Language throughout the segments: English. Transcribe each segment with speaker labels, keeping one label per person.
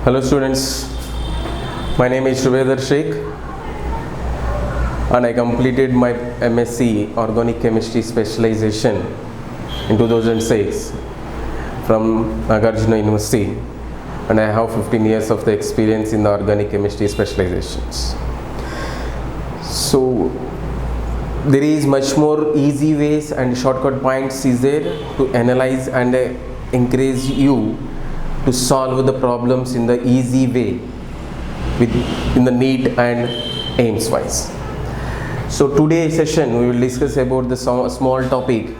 Speaker 1: Hello students, my name is Shubedar Sheikh and I completed my MSc Organic Chemistry specialization in 2006 from Nagarjuna University, and I have 15 years of the experience in the organic chemistry specializations. So there is much more easy ways and shortcut points is there to analyze and encourage you to solve the problems in the easy way in the need and aims wise. So today's session we will discuss about the small topic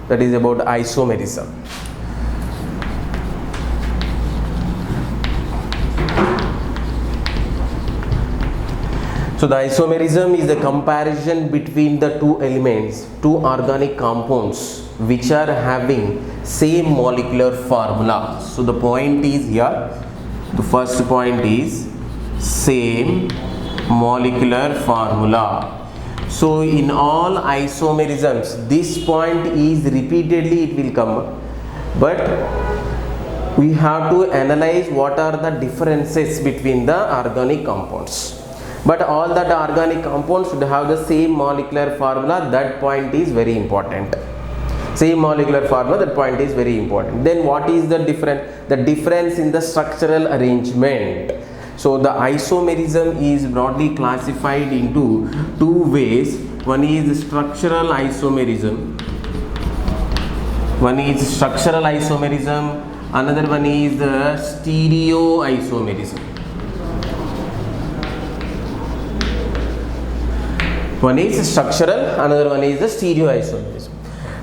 Speaker 1: that is about isomerism. So the isomerism is the comparison between the two elements, two organic compounds which are having same molecular formula. So the point is here, the first point is same molecular formula. So in all isomerisms this point is repeatedly it will come, but we have to analyze what are the differences between the organic compounds. But all that organic compounds should have the same molecular formula. That point is very important. Same molecular formula, that point is very important. Then what is the difference? The difference in the structural arrangement. So the isomerism is broadly classified into two ways. One is structural isomerism. One is structural isomerism. Another one is the stereoisomerism. One is structural, another one is the stereoisomerism.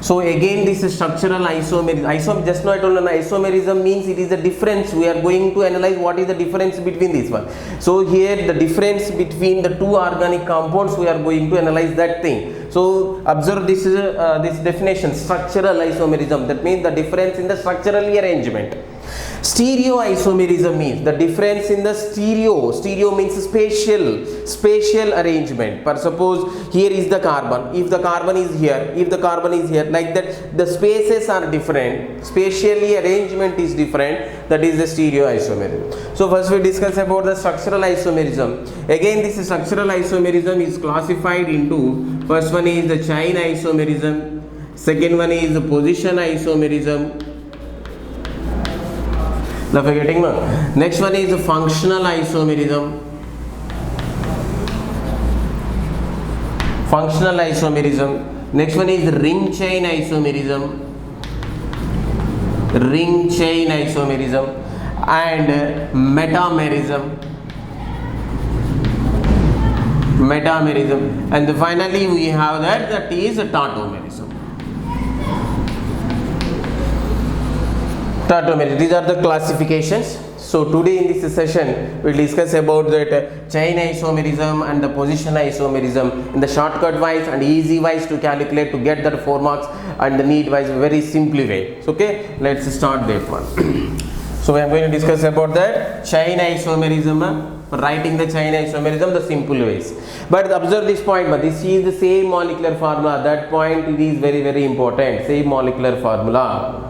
Speaker 1: So again this is structural isomerism. Just now I told you isomerism means it is the difference. We are going to analyze what is the difference between this one. So here the difference between the two organic compounds, we are going to analyze that thing. So observe this is this definition, structural isomerism. That means the difference in the structural arrangement. Stereoisomerism means the difference in the stereo means spatial arrangement. For suppose here is the carbon, if the carbon is here, if the carbon is here, like that the spaces are different, spatially arrangement is different, that is the stereoisomerism. So first we discuss about the structural isomerism. Again this structural isomerism is classified into, first one is the chain isomerism, second one is the position isomerism. Now forgetting one. Next one is the functional isomerism. Functional isomerism. Next one is the ring chain isomerism. Ring chain isomerism and metamerism. Metamerism. And finally we have that is tautomerism. These are the classifications. So today in this session we will discuss about that chain isomerism and the position isomerism in the shortcut wise and easy wise to calculate to get that 4 marks, and the need wise very simply way. So, okay, let's start that one. So we are going to discuss about that chain isomerism, writing the chain isomerism the simple ways. But observe this point, but this is the same molecular formula. That point it is very important, same molecular formula.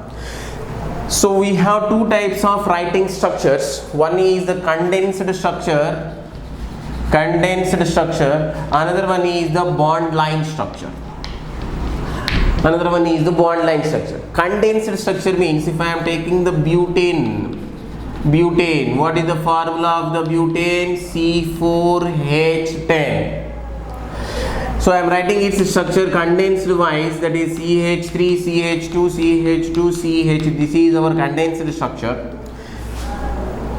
Speaker 1: So we have two types of writing structures. One is the condensed structure. Another one is the bond line structure. Condensed structure means if I am taking the butane, what is the formula of the butane? C4H10. So I am writing its structure condensed wise, that is CH3, CH2, CH2, CH. This is our condensed structure.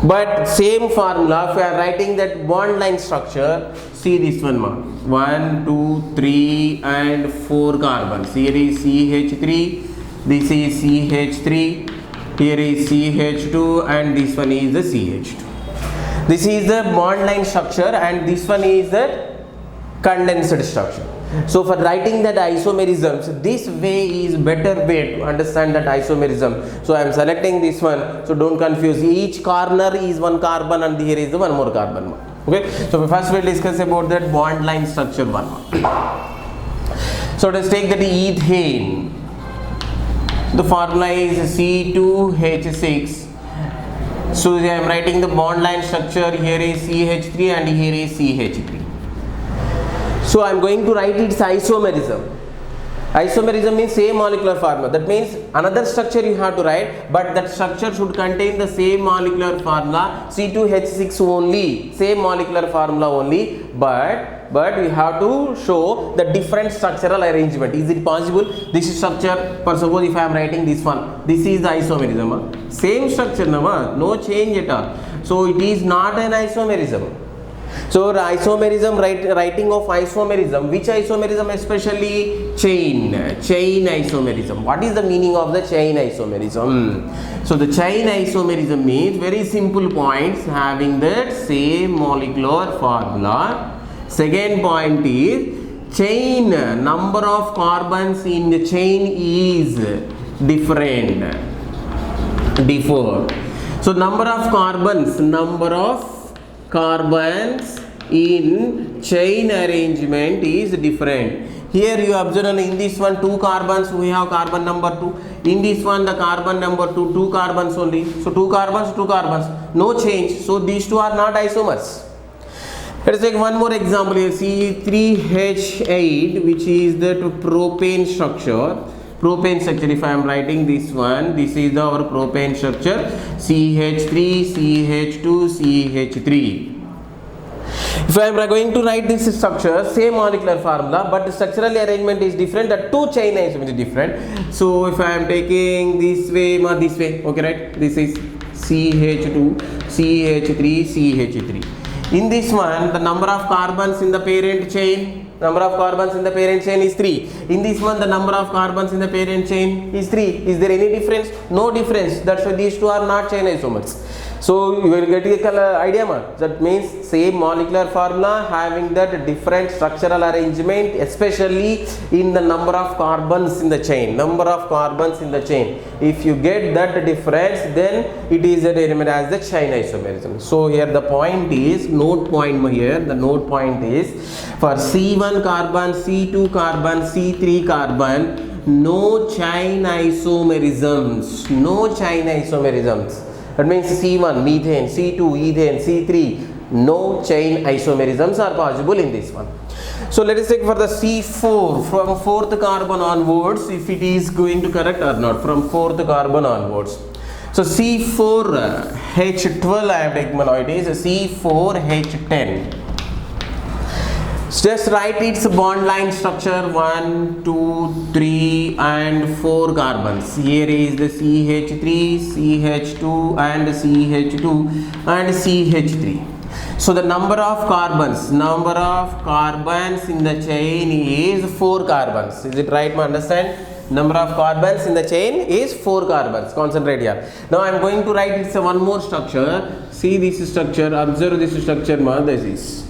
Speaker 1: But same formula, if I am writing that bond line structure, see this one mark. 1, 2, 3 and 4 carbons. Here is CH3, this is CH3, here is CH2 and this one is the CH2. This is the bond line structure and this one is the condensed structure. So for writing that isomerisms, this way is better way to understand that isomerism. So I am selecting this one, so don't confuse. Each corner is one carbon and here is one more carbon. Okay, so first we'll discuss about that bond line structure one. So let's take that ethane. The formula is C2H6 So I am writing the bond line structure. Here is CH3 and here is CH3. So I am going to write its isomerism. Isomerism means same molecular formula. That means another structure you have to write, but that structure should contain the same molecular formula, C2H6 only, same molecular formula only, but we have to show the different structural arrangement. Is it possible? This is structure. For suppose if I am writing this one, this is the isomerism. Same structure, no change at all. So it is not an isomerism. So the isomerism, writing of isomerism, which isomerism especially? Chain isomerism. What is the meaning of the chain isomerism? So the chain isomerism means very simple points having that same molecular formula. Second point is chain, number of carbons in the chain is different. So number of carbons in chain arrangement is different. Here you observe in this one 2 carbons, we have carbon number 2. In this one the carbon number 2 carbons only. So 2 carbons, no change. So these two are not isomers. Let us take one more example here, C3H8, which is the propane structure. If I am writing this one, this is our propane structure, CH3, CH2, CH3. If I am going to write this structure, same molecular formula, but the structural arrangement is different, the two chain arrangement is different. So if I am taking this way, okay, right? This is CH2, CH3, CH3. In this one, the number of carbons in the parent chain, is 3. In this one, the number of carbons in the parent chain is 3. Is there any difference? No difference. That's why these two are not chain isomers. So you will get the idea, man. That means same molecular formula having that different structural arrangement, especially in the number of carbons in the chain. If you get that difference, then it is denominated as the chain isomerism. So here the point is, note point here, the note point is for C1 carbon, C2 carbon, C3 carbon, no chain isomerisms. That means C1 methane, C2 ethane, C3, no chain isomerisms are possible in this one. So let us take for the C4 from 4th carbon onwards, if it is going to correct or not, from 4th carbon onwards. So C4H12 I am taking, it is C4H10. Just write its bond line structure, 1, 2, 3 and 4 carbons. Here is the CH3, CH2 and CH2 and CH3. So the number of carbons in the chain is 4 carbons. Is it right, understand? Number of carbons in the chain is 4 carbons. Concentrate here. Now I am going to write it's one more structure. See this structure, observe this structure, this is.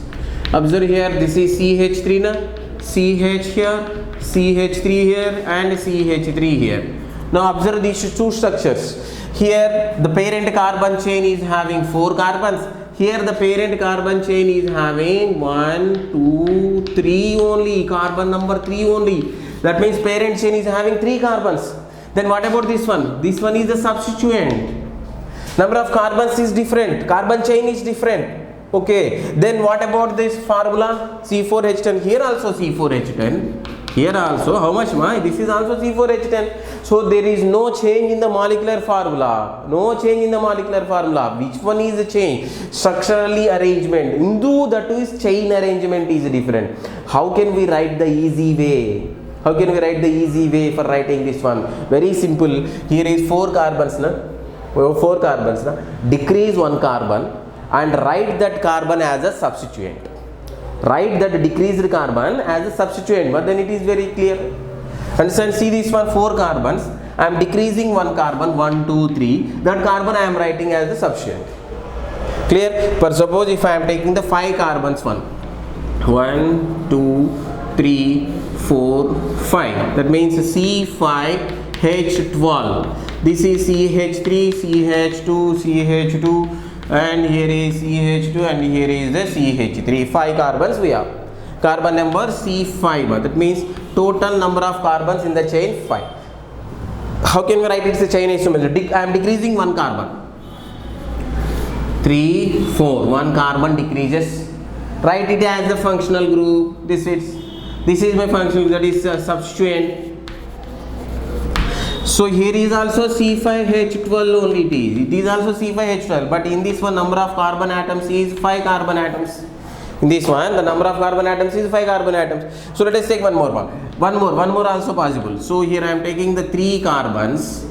Speaker 1: Observe here, this is CH3 na, CH here, CH3 here and CH3 here. Now observe these two structures. Here the parent carbon chain is having 4 carbons. Here the parent carbon chain is having 1, 2, 3 only, carbon number 3 only. That means parent chain is having 3 carbons. Then what about this one? This one is the substituent. Number of carbons is different, carbon chain is different. Okay, then what about this formula? C4H10, here also C4H10, here also, how much ma? This is also C4H10. So there is no change in the molecular formula. Which one is the change? Structurally arrangement. Hindu, that is chain arrangement is different. How can we write the easy way? For writing this one? Very simple. Here is 4 carbons na? Decrease 1 carbon and write that carbon as a substituent. Write that decreased carbon as a substituent, but then it is very clear. Understand? See this one, 4 carbons. I am decreasing 1 carbon, 1, 2, 3. That carbon I am writing as the substituent. Clear? For suppose if I am taking the 5 carbons one. 1, 2, 3, 4, 5. That means C5H12. This is CH3, CH2, CH2. And here is CH2 and here is the CH3. 5 carbons we have. Carbon number C5. That means total number of carbons in the chain 5. How can we write it's a chain isomerism? I am decreasing 1 carbon. 3, 4. One carbon decreases. Write it as a functional group. This is my functional group, that is substituent. So here is also C5H12 only it is. It is also C5H12, but in this one number of carbon atoms is 5 carbon atoms. In this one the number of carbon atoms is 5 carbon atoms. So let us take one more also possible. So here I am taking the 3 carbons,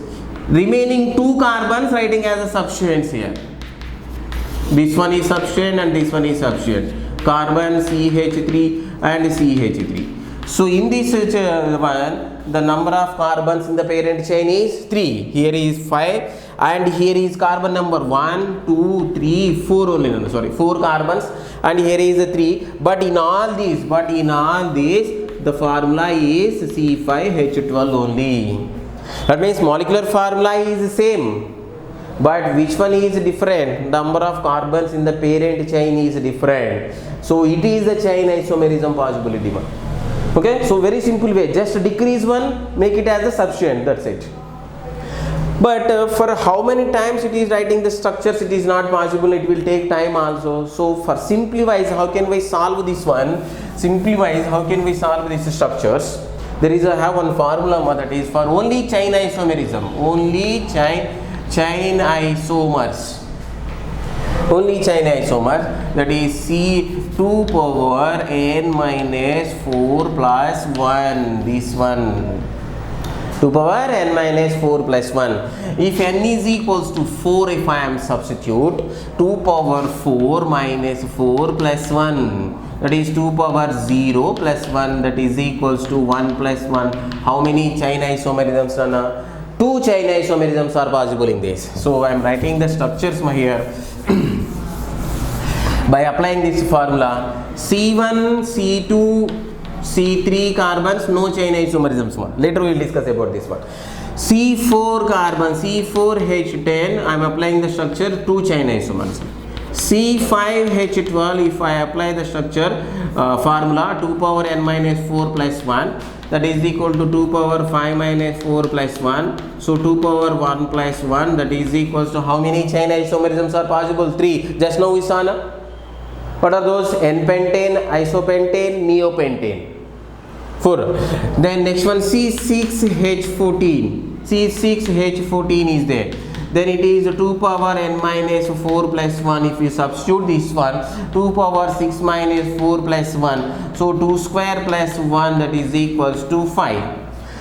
Speaker 1: remaining 2 carbons writing as a substituents here. This one is substituent and this one is substituent. Carbon CH3 and CH3. So in this one, the number of carbons in the parent chain is 3. Here is 5 and here is carbon number 1, 2, 3, 4 only. No, sorry, 4 carbons and here is 3. But in all these, the formula is C5H12 only. That means molecular formula is same. But which one is different? Number of carbons in the parent chain is different. So it is the chain isomerism possibility. Okay, so very simple way, just decrease one, make it as a substituent, that's it. But for how many times it is writing the structures, it is not possible, it will take time also. So for simplify, how can we solve this one? Simplify, how can we solve these structures? There is have one formula that is for only chain isomerism, only chain isomers. Only chain isomers, that is C2 power n minus 4 plus 1, this one, 2 power n minus 4 plus 1. If n is equals to 4, if I am substitute 2 power 4 minus 4 plus 1, that is 2 power 0 plus 1, that is equals to 1 plus 1. How many chain isomerisms? 2 chain isomerisms are possible in this. So I am writing the structures here. By applying this formula, C1, C2, C3 carbons, no chain isomerisms. Later we will discuss about this one. C4 carbon, C4H10, I am applying the structure 2 chain isomers. C5H12, if I apply the structure formula 2 power n minus 4 plus 1, that is equal to 2 power 5 minus 4 plus 1. So 2 power 1 plus 1, that is equals to how many chain isomerisms are possible? 3. Just now we saw na? What are those? N-pentane, isopentane, neopentane. 4. Then next one C6H14. C6H14 is there. Then it is 2 power n minus 4 plus 1. If you substitute this one, 2 power 6 minus 4 plus 1. So 2 square plus 1, that is equals to 5.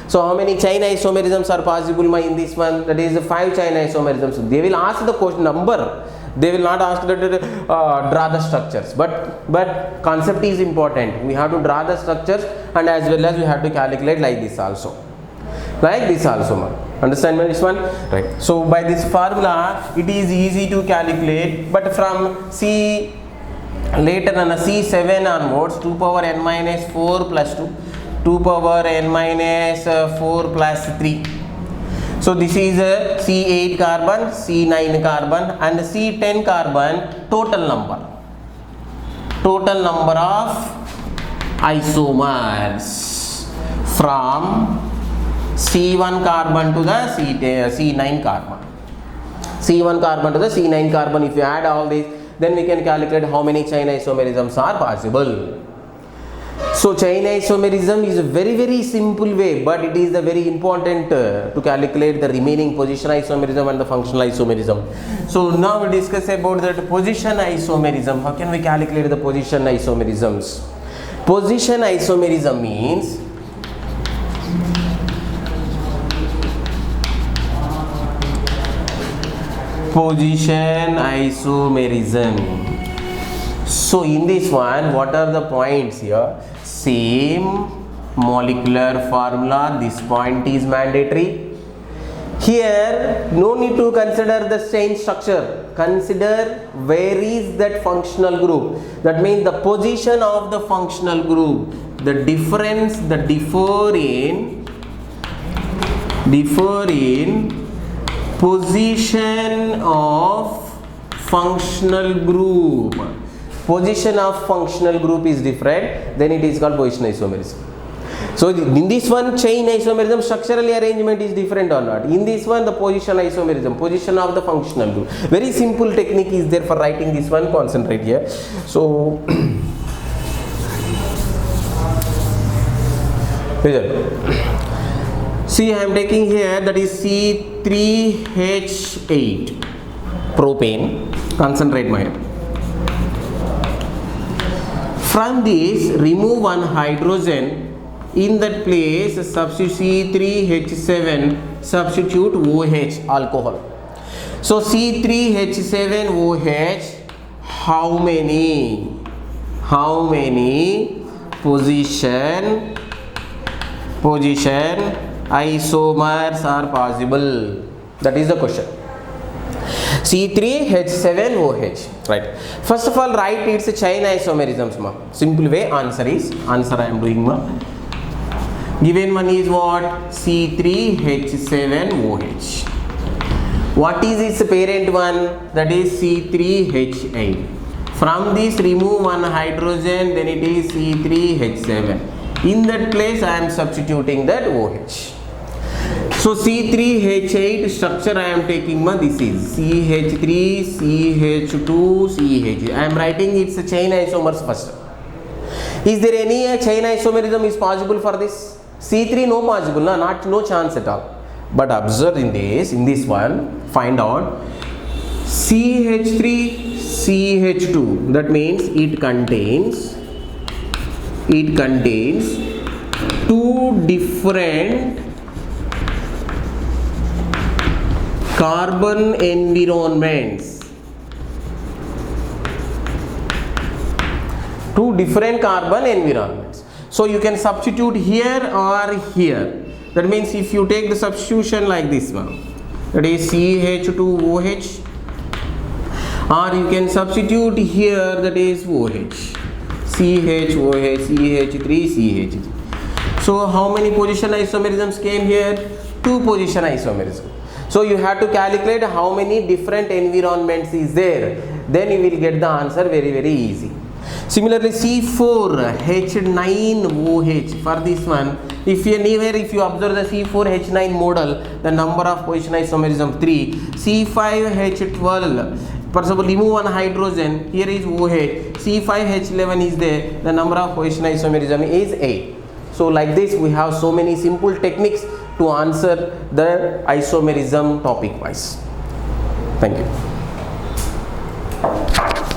Speaker 1: So how many chain isomerisms are possible in this one? That is 5 chain isomerisms. They will ask the question number. They will not ask that draw the structures. But concept is important. We have to draw the structures and as well as we have to calculate like this also. Like this also. Understand this one? Right. So by this formula, it is easy to calculate. But from C later on C7 onwards, 2 power n minus 4 plus 2, 2 power n minus 4 plus 3. So this is C8 carbon, C9 carbon and C10 carbon total number. Total number of isomers from C1 carbon to the C9 carbon. C1 carbon to the C9 carbon, if you add all these, then we can calculate how many chain isomerisms are possible. So chain isomerism is a very simple way, but it is the very important to calculate the remaining position isomerism and the functional isomerism. So now we discuss about the position isomerism. How can we calculate the position isomerisms? Position isomerism means position isomerism. So in this one, what are the points here? Same molecular formula, this point is mandatory. Here no need to consider the chain structure, consider where is that functional group. That means the position of the functional group, the differ in position of functional group. Position of functional group is different, then it is called position isomerism. So in this one, chain isomerism structurally arrangement is different or not. In this one, the position isomerism, position of the functional group. Very simple technique is there for writing this one. Concentrate here. So see, I am taking here, that is C3H8 propane. Concentrate my head. From this, remove one hydrogen. In that place, substitute C3H7, substitute OH, alcohol. So C3H7OH, how many position isomers are possible? That is the question. C3H7OH, right? First of all, write its chain isomerisms, ma. Simple way, answer I am doing, ma. Given one is what? C3H7OH. What is its parent one? That is C3H8. From this, remove one hydrogen, then it is C3H7. In that place, I am substituting that OH. So C3H8 structure I am taking, this is CH3, CH2, CH. I am writing its chain isomers first. Is there any chain isomerism is possible for this? C3 no possible, no chance at all. But observe in this one, find out CH3, CH2. That means it contains two different carbon environments. Two different carbon environments. So you can substitute here or here. That means if you take the substitution like this one, that is CH2OH, or you can substitute here, that is OH, CHOH, CH3, CH3. So how many position isomerisms came here? 2 position isomerism. So you have to calculate how many different environments is there. Then you will get the answer very, very easy. Similarly, C4H9OH, for this one, if you observe the C4H9 model, the number of position isomerism 3. C5H12, for example, remove one hydrogen, here is OH. C5H11 is there, the number of position isomerism is 8. So like this, we have so many simple techniques to answer the isomerism topic wise. Thank you.